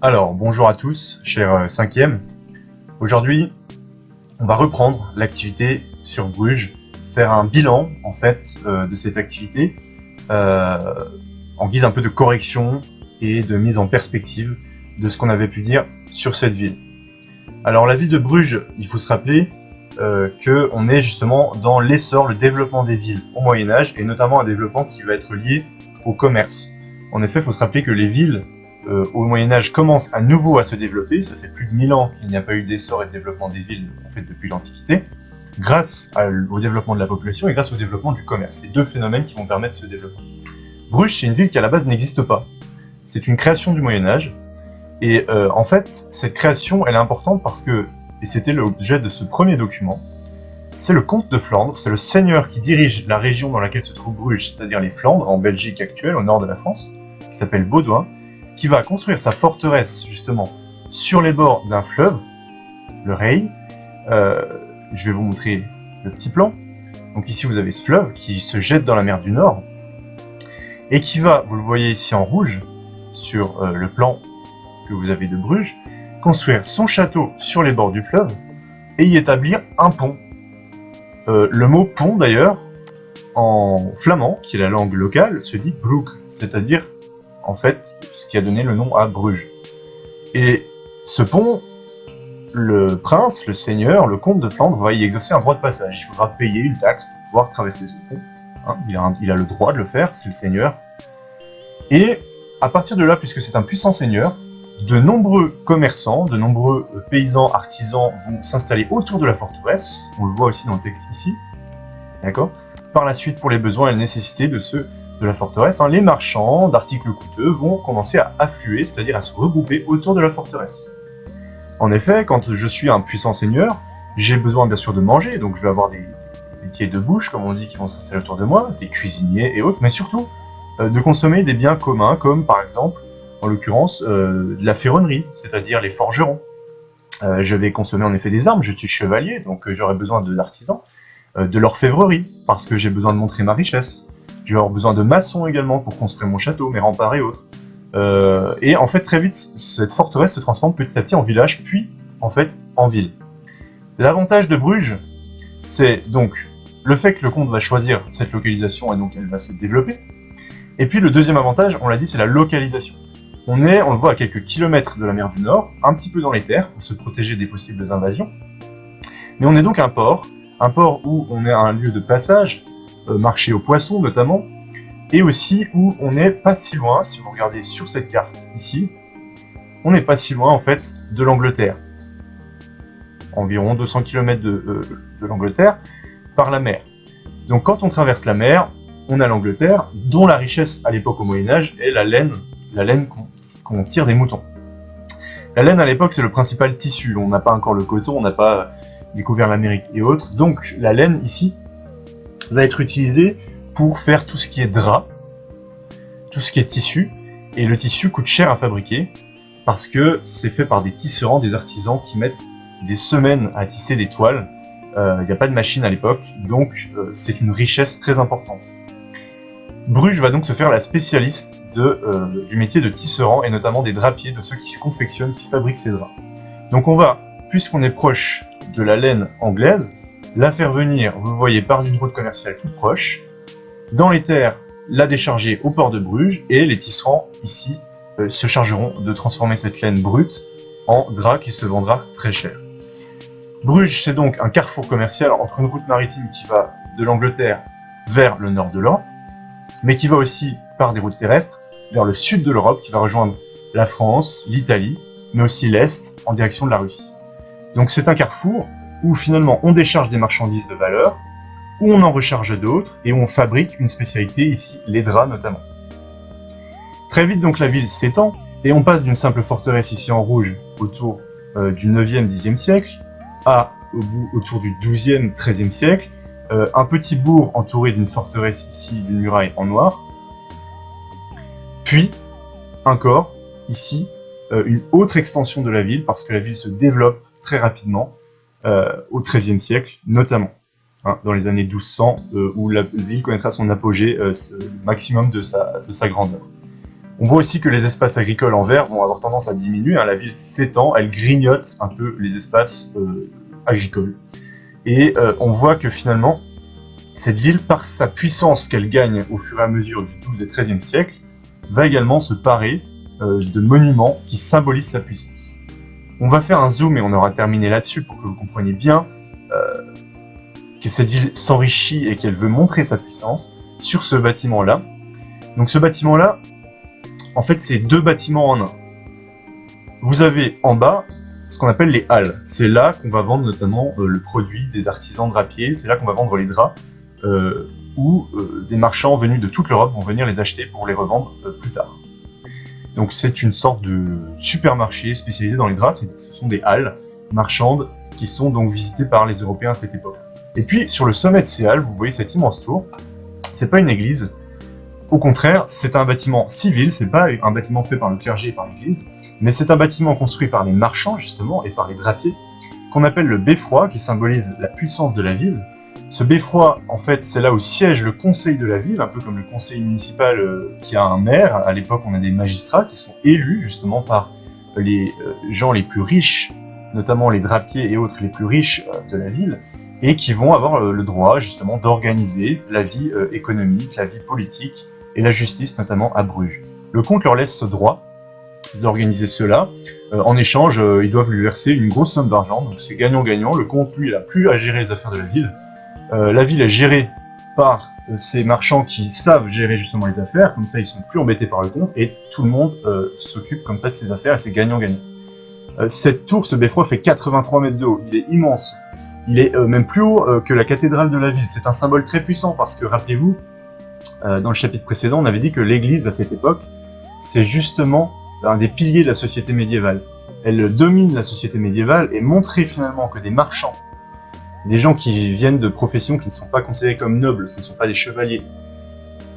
Alors, bonjour à tous, chers 5e. Aujourd'hui, on va reprendre l'activité sur Bruges, faire un bilan en fait de cette activité euh, en guise un peu de correction et de mise en perspective de ce qu'on avait pu dire sur cette ville. Alors la ville de Bruges, il faut se rappeler qu'on est justement dans l'essor, le développement des villes au Moyen-Âge et notamment un développement qui va être lié au commerce. En effet, il faut se rappeler que les villes au Moyen-Âge commencent à nouveau à se développer. Ça fait plus de 1000 ans qu'il n'y a pas eu d'essor et de développement des villes en fait depuis l'Antiquité, grâce au développement de la population et grâce au développement du commerce. C'est deux phénomènes qui vont permettre ce développement. Bruges, c'est une ville qui à la base n'existe pas. C'est une création du Moyen-Âge. Et en fait, cette création, elle est importante parce que, et c'était l'objet de ce premier document, c'est le comte de Flandre, c'est le seigneur qui dirige la région dans laquelle se trouve Bruges, c'est-à-dire les Flandres, en Belgique actuelle, au nord de la France, qui s'appelle Baudouin, qui va construire sa forteresse, justement, sur les bords d'un fleuve, le Rey. Je vais vous montrer le petit plan. Donc ici, vous avez ce fleuve qui se jette dans la mer du Nord, et qui va, vous le voyez ici en rouge, sur le plan que vous avez de Bruges, construire son château sur les bords du fleuve, et y établir un pont. Le mot pont, d'ailleurs, en flamand, qui est la langue locale, se dit brug, c'est-à-dire, en fait, ce qui a donné le nom à Bruges. Et ce pont, le prince, le seigneur, le comte de Flandre va y exercer un droit de passage. Il faudra payer une taxe pour pouvoir traverser ce pont. Hein, il a le droit de le faire, c'est le seigneur. Et à partir de là, puisque c'est un puissant seigneur, de nombreux commerçants, de nombreux paysans, artisans vont s'installer autour de la forteresse. On le voit aussi dans le texte ici. D'accord ? Par la suite, pour les besoins et les nécessités de ceux de la forteresse, les marchands d'articles coûteux vont commencer à affluer, c'est-à-dire à se regrouper autour de la forteresse. En effet, quand je suis un puissant seigneur, j'ai besoin bien sûr de manger, donc je vais avoir des métiers de bouche, comme on dit, qui vont s'installer autour de moi, des cuisiniers et autres, mais surtout de consommer des biens communs, comme par exemple, en l'occurrence, de la ferronnerie, c'est-à-dire les forgerons. Je vais consommer en effet des armes, je suis chevalier, donc j'aurai besoin d'artisans, de l'orfèvrerie, parce que j'ai besoin de montrer ma richesse. Je vais avoir besoin de maçons également pour construire mon château, mes remparts et autres. Et en fait, très vite, cette forteresse se transforme petit à petit en village, puis en fait en ville. L'avantage de Bruges, c'est donc le fait que le comte va choisir cette localisation et donc elle va se développer. Et puis le deuxième avantage, on l'a dit, c'est la localisation. On le voit à quelques kilomètres de la mer du Nord, un petit peu dans les terres pour se protéger des possibles invasions. Mais on est donc un port où on est un lieu de passage, marché aux poissons notamment, et aussi où on n'est pas si loin, si vous regardez sur cette carte ici, on n'est pas si loin en fait de l'Angleterre. Environ 200 km de l'Angleterre par la mer. Donc quand on traverse la mer, on a l'Angleterre, dont la richesse à l'époque au Moyen-Âge est la laine qu'on tire des moutons. La laine à l'époque c'est le principal tissu, on n'a pas encore le coton, on n'a pas découvert l'Amérique et autres, donc la laine ici va être utilisée pour faire tout ce qui est drap, tout ce qui est tissu, et le tissu coûte cher à fabriquer, parce que c'est fait par des tisserands, des artisans qui mettent des semaines à tisser des toiles. Il n'y a pas de machine à l'époque, donc c'est une richesse très importante. Bruges va donc se faire la spécialiste du métier de tisserand, et notamment des drapiers, de ceux qui confectionnent, qui fabriquent ces draps. Donc on va, puisqu'on est proche de la laine anglaise, la faire venir, vous voyez, par une route commerciale toute proche, dans les terres, la décharger au port de Bruges, et les tisserands, ici, se chargeront de transformer cette laine brute en drap qui se vendra très cher. Bruges, c'est donc un carrefour commercial entre une route maritime qui va de l'Angleterre vers le nord de l'Europe, mais qui va aussi, par des routes terrestres, vers le sud de l'Europe, qui va rejoindre la France, l'Italie, mais aussi l'Est, en direction de la Russie. Donc c'est un carrefour où finalement on décharge des marchandises de valeur, où on en recharge d'autres, et où on fabrique une spécialité, ici les draps notamment. Très vite donc la ville s'étend, et on passe d'une simple forteresse ici en rouge, autour du 9e, 10e siècle, autour du 12e, 13e siècle, un petit bourg entouré d'une forteresse ici, d'une muraille en noir, puis encore ici une autre extension de la ville, parce que la ville se développe très rapidement au XIIIe siècle, notamment dans les années 1200, où la ville connaîtra son apogée, maximum de sa grandeur. On voit aussi que les espaces agricoles en vert vont avoir tendance à diminuer, hein. La ville s'étend, elle grignote un peu les espaces agricoles. Et on voit que finalement, cette ville, par sa puissance qu'elle gagne au fur et à mesure du XIIe et XIIIe siècle, va également se parer de monuments qui symbolisent sa puissance. On va faire un zoom et on aura terminé là-dessus pour que vous compreniez bien que cette ville s'enrichit et qu'elle veut montrer sa puissance sur ce bâtiment-là. Donc ce bâtiment-là, en fait, c'est deux bâtiments en un. Vous avez en bas ce qu'on appelle les halles. C'est là qu'on va vendre notamment le produit des artisans drapiers, c'est là qu'on va vendre les draps, où des marchands venus de toute l'Europe vont venir les acheter pour les revendre plus tard. Donc c'est une sorte de supermarché spécialisé dans les draps, ce sont des halles marchandes qui sont donc visitées par les Européens à cette époque. Et puis sur le sommet de ces halles, vous voyez cette immense tour, c'est pas une église, au contraire, c'est un bâtiment civil, c'est pas un bâtiment fait par le clergé et par l'église, mais c'est un bâtiment construit par les marchands justement et par les drapiers, qu'on appelle le beffroi, qui symbolise la puissance de la ville. Ce beffroi, en fait, c'est là où siège le conseil de la ville, un peu comme le conseil municipal qui a un maire. À l'époque, on a des magistrats qui sont élus justement par les gens les plus riches, notamment les drapiers et autres les plus riches de la ville, et qui vont avoir le droit justement d'organiser la vie économique, la vie politique et la justice, notamment à Bruges. Le comte leur laisse ce droit d'organiser cela. En échange, ils doivent lui verser une grosse somme d'argent, donc c'est gagnant-gagnant. Le comte, lui, il n'a plus à gérer les affaires de la ville est gérée par ces marchands qui savent gérer justement les affaires, comme ça ils sont plus embêtés par le comte, et tout le monde s'occupe comme ça de ses affaires, et c'est gagnant-gagnant. Cette tour, ce beffroi, fait 83 mètres de haut, il est immense. Il est même plus haut que la cathédrale de la ville. C'est un symbole très puissant parce que, rappelez-vous, dans le chapitre précédent, on avait dit que l'église, à cette époque, c'est justement un des piliers de la société médiévale. Elle domine la société médiévale et montrer finalement que des marchands, des gens qui viennent de professions qui ne sont pas considérées comme nobles, ce ne sont pas des chevaliers,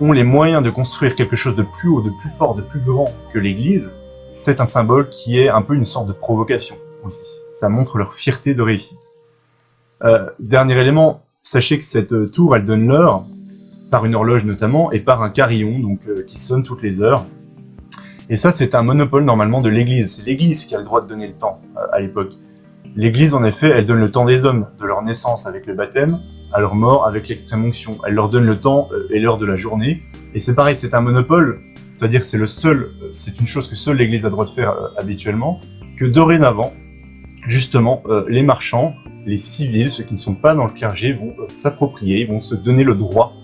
ont les moyens de construire quelque chose de plus haut, de plus fort, de plus grand que l'église, c'est un symbole qui est un peu une sorte de provocation aussi. Ça montre leur fierté de réussite. Dernier élément, sachez que cette tour, elle donne l'heure, par une horloge notamment, et par un carillon donc, qui sonne toutes les heures. Et ça, c'est un monopole normalement de l'église. C'est l'église qui a le droit de donner le temps à l'époque. L'église, en effet, elle donne le temps des hommes, de leur naissance avec le baptême, à leur mort avec l'extrême onction. Elle leur donne le temps et l'heure de la journée. Et c'est pareil, c'est un monopole, c'est-à-dire c'est c'est une chose que seule l'église a le droit de faire habituellement, que dorénavant, justement, les marchands, les civils, ceux qui ne sont pas dans le clergé, vont s'approprier, vont se donner le droit,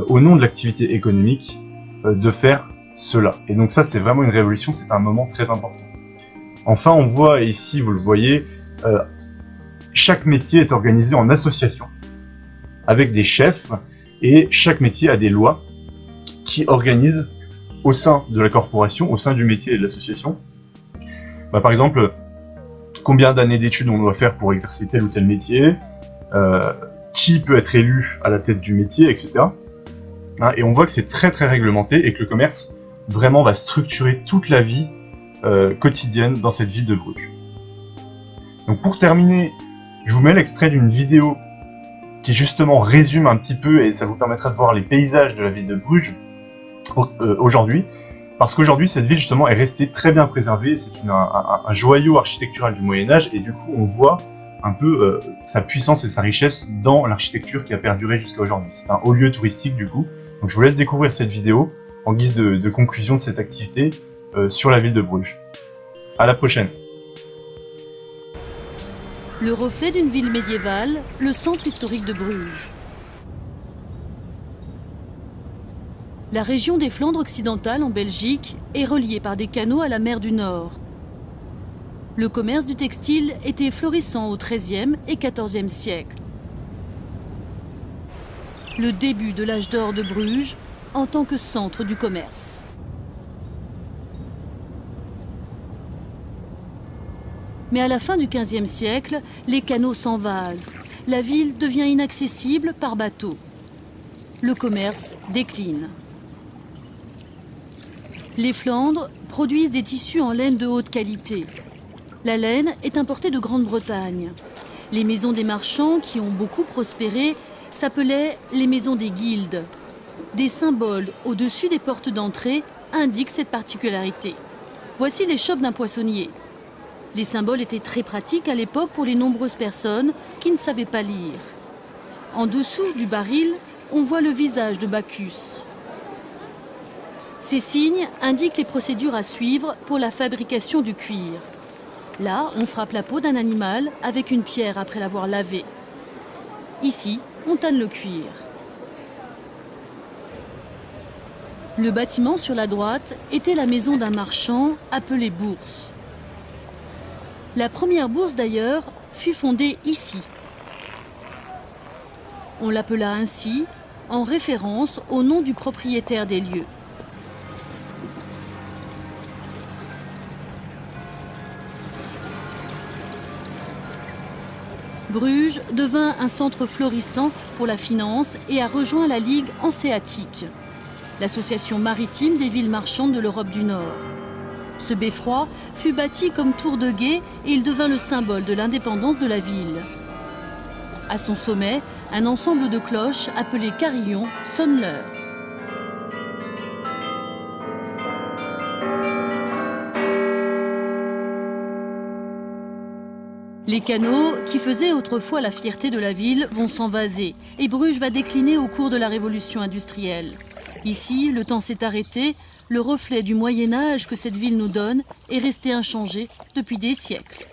au nom de l'activité économique, de faire cela. Et donc ça, c'est vraiment une révolution, c'est un moment très important. Enfin, on voit ici, vous le voyez, chaque métier est organisé en association, avec des chefs, et chaque métier a des lois qui organisent au sein de la corporation, au sein du métier et de l'association. Par exemple, combien d'années d'études on doit faire pour exercer tel ou tel métier, qui peut être élu à la tête du métier, etc. Et on voit que c'est très très réglementé et que le commerce vraiment va structurer toute la vie quotidienne dans cette ville de Bruges. Donc pour terminer, je vous mets l'extrait d'une vidéo qui justement résume un petit peu, et ça vous permettra de voir les paysages de la ville de Bruges aujourd'hui, parce qu'aujourd'hui cette ville justement est restée très bien préservée, c'est un joyau architectural du Moyen-Âge, et du coup on voit un peu sa puissance et sa richesse dans l'architecture qui a perduré jusqu'à aujourd'hui. C'est un haut lieu touristique du coup, donc je vous laisse découvrir cette vidéo en guise de conclusion de cette activité sur la ville de Bruges. À la prochaine. Le reflet d'une ville médiévale, le centre historique de Bruges. La région des Flandres occidentales en Belgique est reliée par des canaux à la mer du Nord. Le commerce du textile était florissant au XIIIe et XIVe siècle. Le début de l'âge d'or de Bruges en tant que centre du commerce. Mais à la fin du XVe siècle, les canaux s'envasent. La ville devient inaccessible par bateau. Le commerce décline. Les Flandres produisent des tissus en laine de haute qualité. La laine est importée de Grande-Bretagne. Les maisons des marchands, qui ont beaucoup prospéré, s'appelaient les maisons des guildes. Des symboles au-dessus des portes d'entrée indiquent cette particularité. Voici l'échoppe d'un poissonnier. Les symboles étaient très pratiques à l'époque pour les nombreuses personnes qui ne savaient pas lire. En dessous du baril, on voit le visage de Bacchus. Ces signes indiquent les procédures à suivre pour la fabrication du cuir. Là, on frappe la peau d'un animal avec une pierre après l'avoir lavé. Ici, on tanne le cuir. Le bâtiment sur la droite était la maison d'un marchand appelé bourse. La première bourse d'ailleurs fut fondée ici. On l'appela ainsi en référence au nom du propriétaire des lieux. Bruges devint un centre florissant pour la finance et a rejoint la Ligue hanséatique, l'association maritime des villes marchandes de l'Europe du Nord. Ce beffroi fut bâti comme tour de guet et il devint le symbole de l'indépendance de la ville. À son sommet, un ensemble de cloches appelées carillons sonne l'heure. Les canaux, qui faisaient autrefois la fierté de la ville, vont s'envaser et Bruges va décliner au cours de la révolution industrielle. Ici, le temps s'est arrêté, le reflet du Moyen-Âge que cette ville nous donne est resté inchangé depuis des siècles.